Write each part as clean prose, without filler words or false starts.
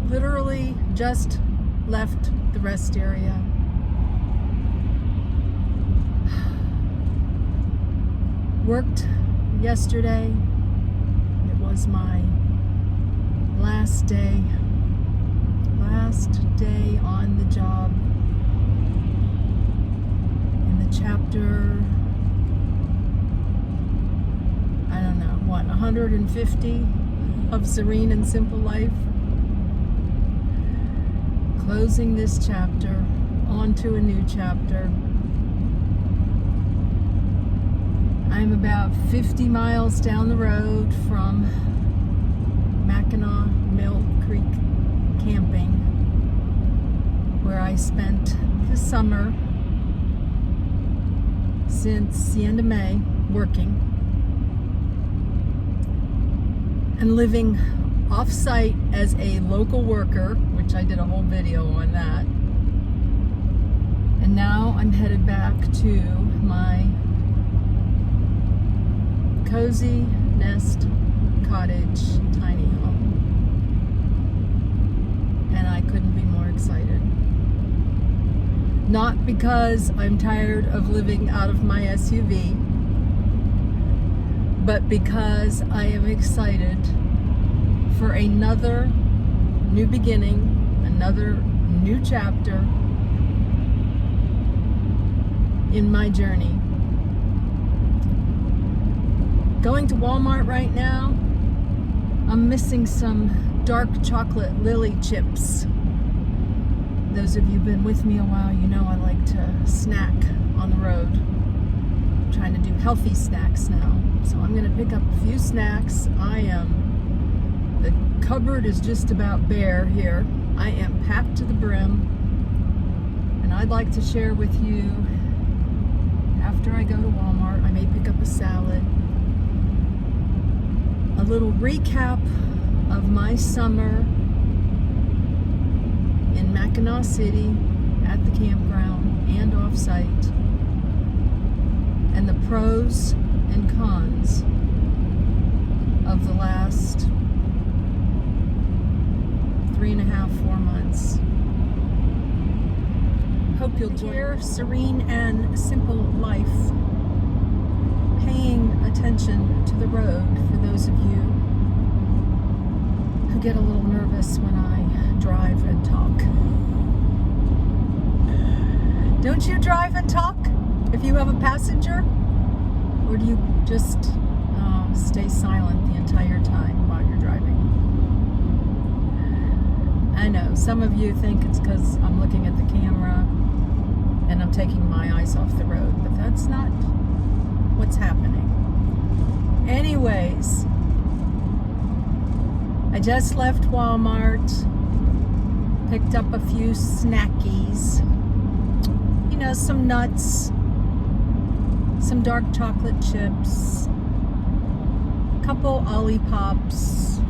literally just left the rest area. Worked yesterday. It was my last day on the job in the chapter, I don't know, what, 150 of Serene and Simple Life. Closing this chapter, on to a new chapter. I'm about 50 miles down the road from Mackinac Mill Creek camping, where I spent the summer since the end of May working and living off-site as a local worker, which I did a whole video on that. And now I'm headed back to my cozy nest cottage tiny home, and I couldn't be more excited. Not because I'm tired of living out of my SUV, but because I am excited for another new beginning, another new chapter in my journey. Going to Walmart right now, I'm missing some dark chocolate lily chips. Those of you who've been with me a while, you know I like to snack on the road. I'm trying to do healthy snacks now. So I'm gonna pick up a few snacks. The cupboard is just about bare here. I am packed to the brim. And I'd like to share with you, after I go to Walmart, I may pick up a salad, a little recap of my summer in Mackinac City at the campground and offsite, and the pros and cons of the last 3.5, 4 months. Hope you'll join Serene and Simple Life, paying attention to the road for those of you who get a little nervous when I drive and talk. Don't you drive and talk if you have a passenger? Or do you just stay silent the entire time while you're driving? I know, some of you think it's because I'm looking at the camera and I'm taking my eyes off the road, but that's not what's happening. Anyways, I just left Walmart, picked up a few snackies, you know, some nuts, some dark chocolate chips, a couple Olippops,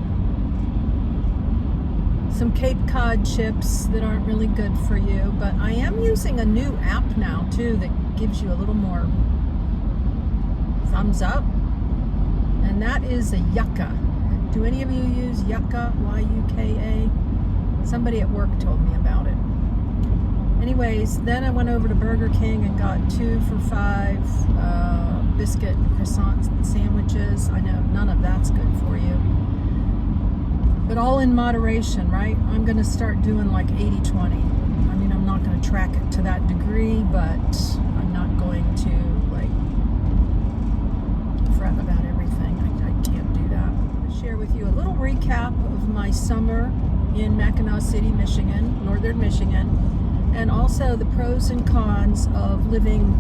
some Cape Cod chips that aren't really good for you, but I am using a new app now too that gives you a little more thumbs up, and that is a Yucca. Do any of you use Yucca? Y-U-K-A? Somebody at work told me about it. Anyways, then I went over to Burger King and got 2 for $5 biscuit croissant sandwiches. I know none of that's good for you, but all in moderation, right? I'm going to start doing like 80-20. I mean, I'm not going to track it to that degree, but I'm not going to like fret about everything. I can't do that. I'm going to share with you a little recap of my summer in Mackinac City, Michigan, northern Michigan, and also the pros and cons of living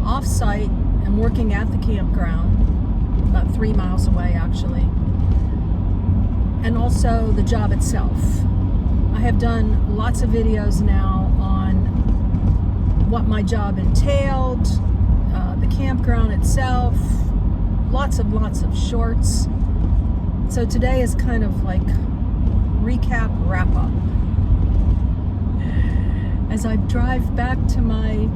off-site and working at the campground, about 3 miles away actually, and also the job itself. I have done lots of videos now on what my job entailed, the campground itself, lots of shorts. So today is kind of like recap, wrap up. As I drive back to my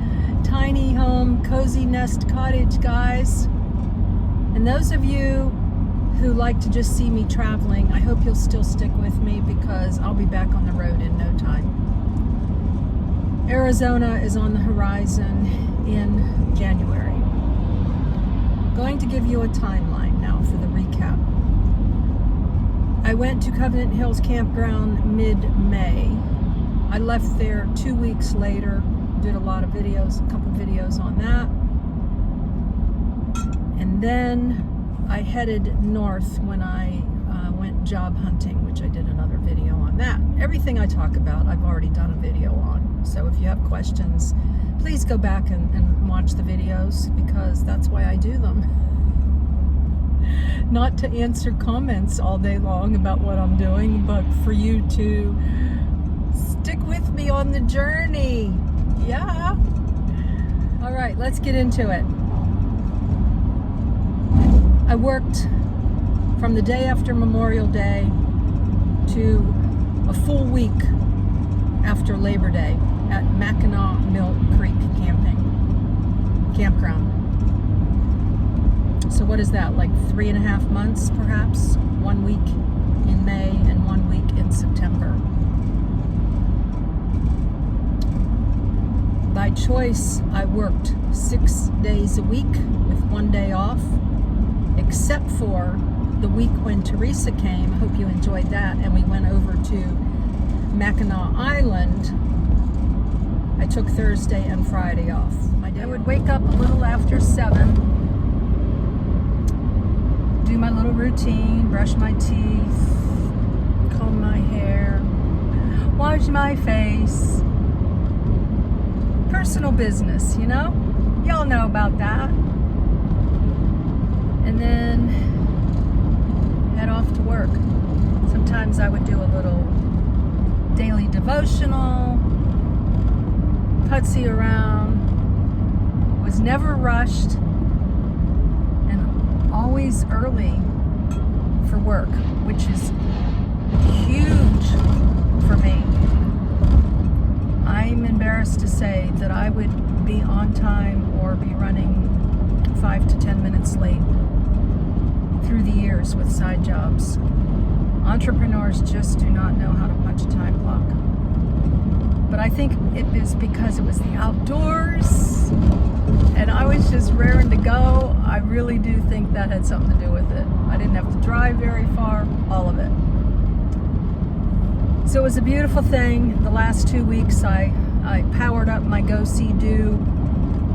tiny home, cozy nest cottage, guys. And those of you who like to just see me traveling, I hope you'll still stick with me because I'll be back on the road in no time. Arizona is on the horizon in January. Going to give you a timeline now for the recap. I went to Covenant Hills Campground mid-May. I left there 2 weeks later, did a lot of videos, a couple videos on that. And then I headed north when I went job hunting, which I did another video on that. Everything I talk about, I've already done a video on. So if you have questions, please go back and watch the videos because that's why I do them. Not to answer comments all day long about what I'm doing, but for you to stick with me on the journey. Yeah. All right, let's get into it. I worked from the day after Memorial Day to a full week after Labor Day at Mackinac Mill Creek campground. So what is that, like 3.5 months perhaps? 1 week in May and 1 week in September. By choice, I worked 6 days a week with 1 day off, except for the week when Teresa came. I hope you enjoyed that, and we went over to Mackinac Island. I took Thursday and Friday off. I would wake up a little after 7, do my little routine, brush my teeth, comb my hair, wash my face. Personal business, you know? Y'all know about that. And then head off to work. Sometimes I would do a little daily devotional, putsy around, was never rushed, and always early for work, which is huge for me. I'm embarrassed to say that I would be on time or be running 5 to 10 minutes late through the years with side jobs. Entrepreneurs just do not know how to punch a time clock. But I think it is because it was the outdoors and I was just raring to go. I really do think that had something to do with it. I didn't have to drive very far, all of it. So it was a beautiful thing. The last 2 weeks I powered up my go see do,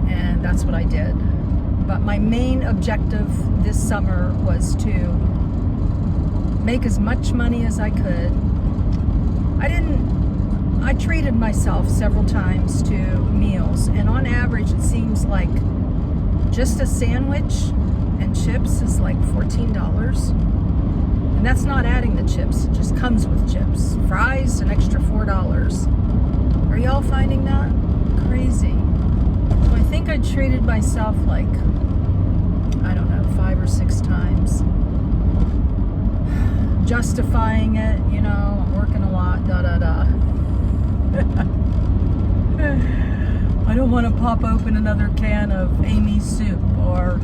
and that's what I did. But my main objective this summer was to make as much money as I could. I treated myself several times to meals, and on average it seems like just a sandwich and chips is like $14. And that's not adding the chips, it just comes with chips. Fries, an extra $4. Are y'all finding that crazy? So I think I treated myself like, I don't know, 5 or 6 times. Justifying it, you know, I'm working a lot, da-da-da. I don't want to pop open another can of Amy's soup or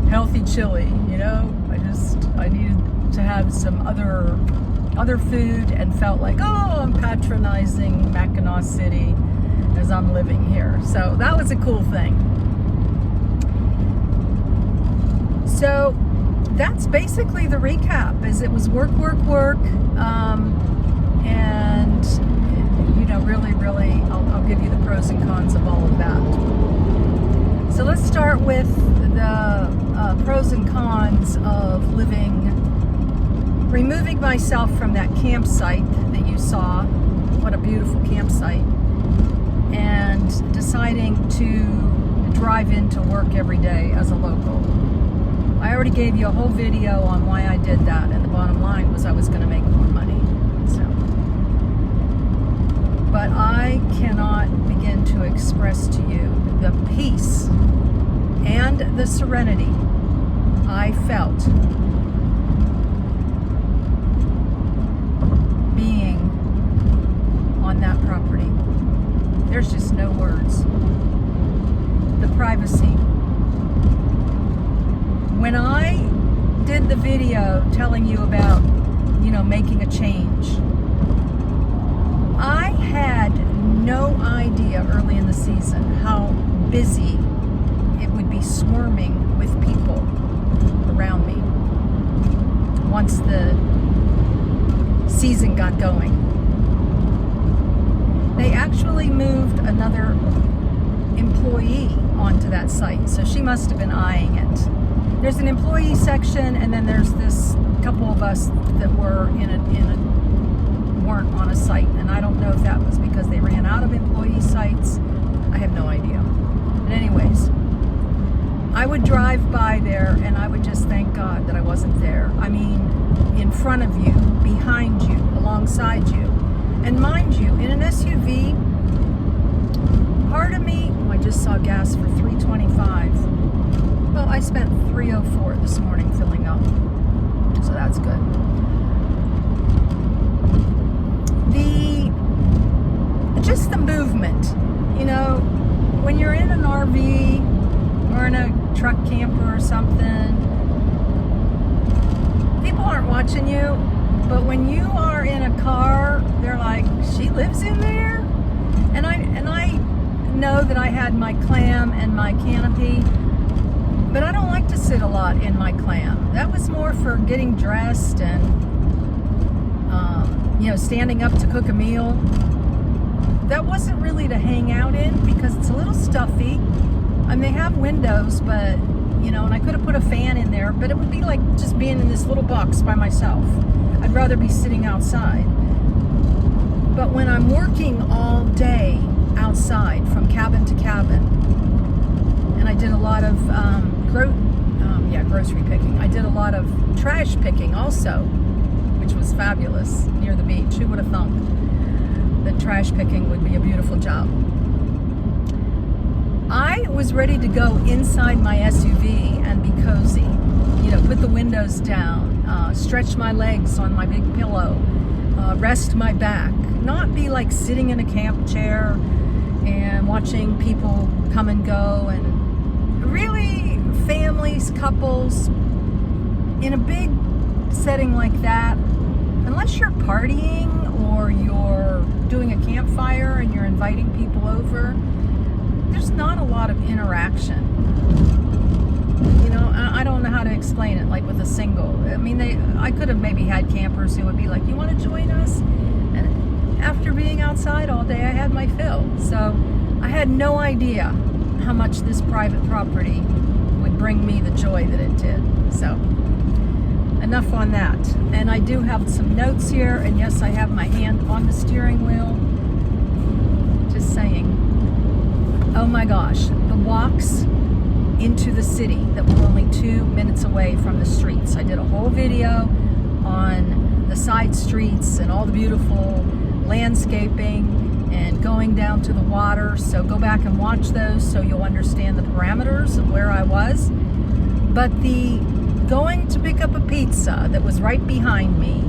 healthy chili, you know? I needed to have some other food and felt like, oh, I'm patronizing Mackinac City as I'm living here. So that was a cool thing. So that's basically the recap. Is it was work, and you know, really, I'll give you the pros and cons of all of that. So let's start with the pros and cons of removing myself from that campsite that you saw. What a beautiful campsite. And deciding to drive into work every day as a local. I already gave you a whole video on why I did that, and the bottom line was I was going to make more money. So, but I cannot begin to express to you the peace and the serenity I felt being on that property. There's just no words. The privacy. When I did the video idea early in the season how busy it would be swarming with people around me once the season got going. They actually moved another employee onto that site, so she must have been eyeing it. There's an employee section, and then there's this couple of us that were weren't on a site, and I don't know if that was because they ran out of employee sites. I have no idea. But anyways, I would drive by there and I would just thank God that I wasn't there. I mean, in front of you, behind you, alongside you. And mind you, in an SUV, part of me, I just saw gas for $3.25. Well, I spent $3.04 this morning filling up, so that's good. Just the movement, you know, when you're in an RV or in a truck camper or something, people aren't watching you, but when you are in a car, they're like, she lives in there? And I know that I had my clam and my canopy, but I don't like to sit a lot in my clam. That was more for getting dressed and, you know, standing up to cook a meal. That wasn't really to hang out in because it's a little stuffy. And they have windows, but, you know, and I could have put a fan in there, but it would be like just being in this little box by myself. I'd rather be sitting outside. But when I'm working all day outside from cabin to cabin, and I did a lot of grocery picking. I did a lot of trash picking also, which was fabulous near the beach. Who would have thunk that trash picking would be a beautiful job? I was ready to go inside my SUV and be cozy. You know, put the windows down, stretch my legs on my big pillow, rest my back, not be like sitting in a camp chair and watching people come and go, and really families, couples, in a big setting like that, unless you're partying or you're doing a campfire and you're inviting people over, there's not a lot of interaction. You know, I don't know how to explain it, like with a single. I mean, I could have maybe had campers who would be like, you want to join us? And after being outside all day, I had my fill. So I had no idea how much this private property would bring me the joy that it did. So enough on that. And I do have some notes here, and yes, I have my hand on the steering wheel. Just saying. Oh my gosh, the walks into the city that were only 2 minutes away from the streets. I did a whole video on the side streets and all the beautiful landscaping and going down to the water. So go back and watch those so you'll understand the parameters of where I was. But the going to pick up a pizza that was right behind me,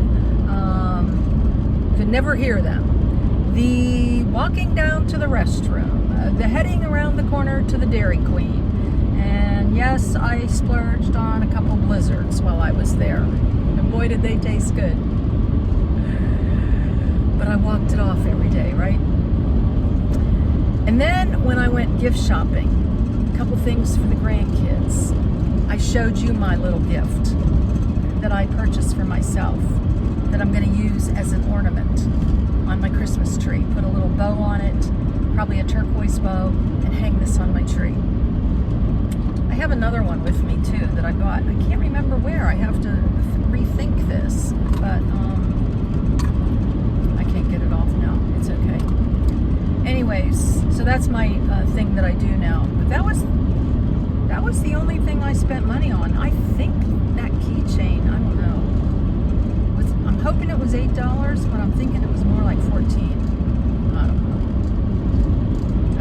could never hear them. The walking down to the restroom, the heading around the corner to the Dairy Queen. And yes, I splurged on a couple blizzards while I was there. And boy, did they taste good. But I walked it off every day, right? And then when I went gift shopping, a couple things for the grandkids. I showed you my little gift that I purchased for myself that I'm going to use as an ornament on my Christmas tree. Put a little bow on it, probably a turquoise bow, and hang this on my tree. I have another one with me too that I got. I can't remember where. I have to rethink this, but I can't get it off now. It's okay. Anyways, so that's my thing that I do now. But that was the only thing I spent money on. I think that keychain, I don't know. I'm hoping it was $8, but I'm thinking it was more like 14. I don't know.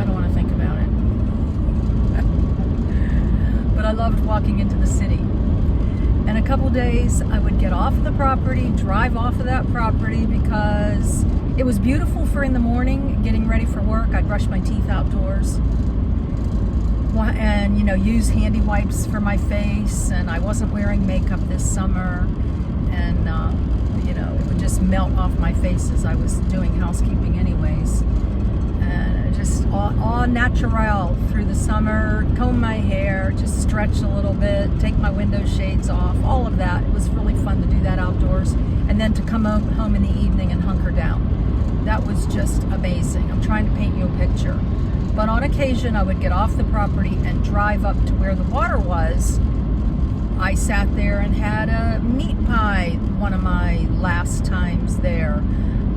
I don't want to think about it. But I loved walking into the city. And a couple days I would get off the property, drive off of that property, because it was beautiful for in the morning, getting ready for work. I'd brush my teeth outdoors. And, you know, use handy wipes for my face, and I wasn't wearing makeup this summer, and you know, it would just melt off my face as I was doing housekeeping anyways. and just all natural through the summer, comb my hair, just stretch a little bit, take my window shades off, all of that. It was really fun to do that outdoors, and then to come home in the evening and hunker down. That was just amazing. I'm trying to paint you a picture. But on occasion, I would get off the property and drive up to where the water was. I sat there and had a meat pie one of my last times there.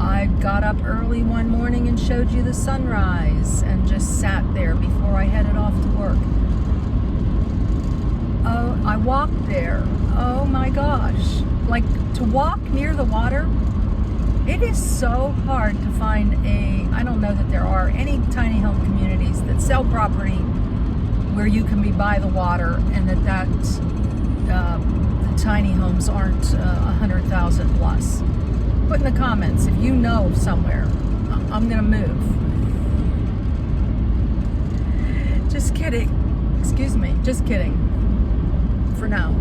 I got up early one morning and showed you the sunrise and just sat there before I headed off to work. Oh, I walked there. Oh my gosh. Like, to walk near the water, it is so hard to find I don't know that there are any tiny home communities that sell property where you can be by the water, and that the tiny homes aren't 100,000 plus. Put in the comments if you know of somewhere. I'm gonna move. Just kidding. Excuse me. Just kidding. For now.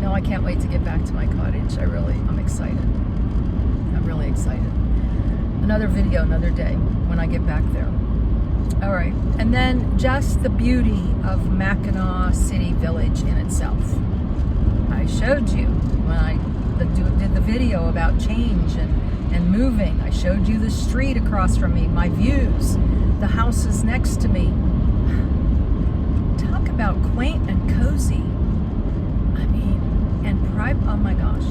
No, I can't wait to get back to my cottage. I'm excited. I'm really excited. Another video, another day when I get back there. All right. And then just the beauty of Mackinac City Village in itself. I showed you when I did the video about change and moving. I showed you the street across from me, my views, the houses next to me. Talk about quaint and cozy. I mean, and private. Oh my gosh.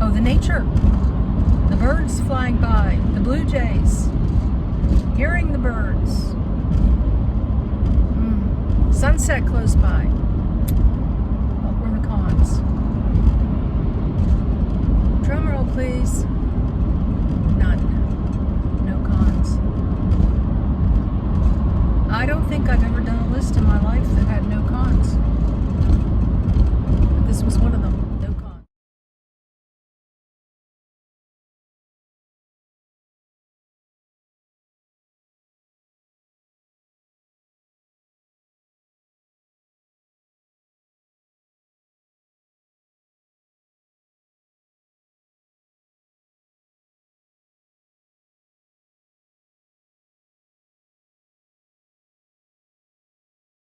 Oh, the nature. The birds flying by, the blue jays. Hearing the birds. Sunset close by. What were the cons? Drum roll, please.